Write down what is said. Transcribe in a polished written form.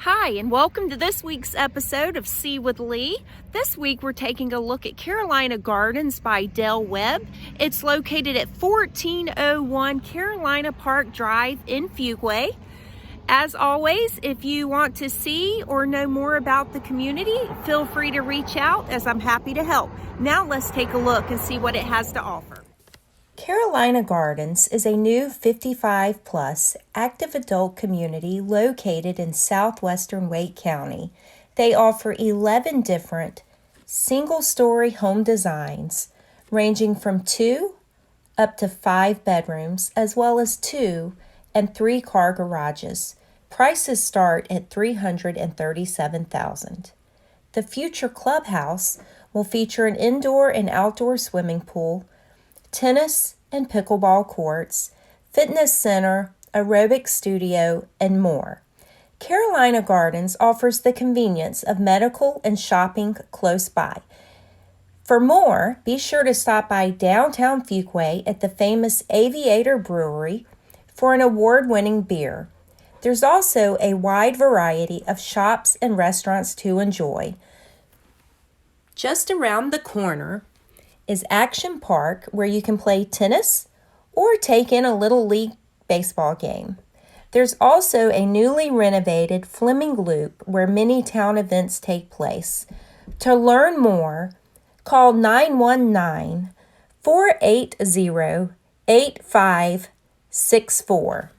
Hi, and welcome to this week's episode of See with Lee. This week we're taking a look at Carolina Gardens by Del Webb. It's located at 1401 Carolina Park Drive in Fuquay. As always, if you want to see or know more about the community, feel free to reach out as I'm happy to help. Now let's take a look and see what it has to offer. Carolina Gardens is a new 55-plus active adult community located in southwestern Wake County. They offer 11 different single-story home designs ranging from 2 up to 5 bedrooms, as well as 2 and 3 car garages. Prices start at $337,000. The future clubhouse will feature an indoor and outdoor swimming pool, tennis and pickleball courts, fitness center, aerobic studio, and more. Carolina Gardens offers the convenience of medical and shopping close by. For more, be sure to stop by downtown Fuquay at the famous Aviator Brewery for an award-winning beer. There's also a wide variety of shops and restaurants to enjoy. Just around the corner is Action Park, where you can play tennis or take in a Little League baseball game. There's also a newly renovated Fleming Loop where many town events take place. To learn more, call 919-480-8564.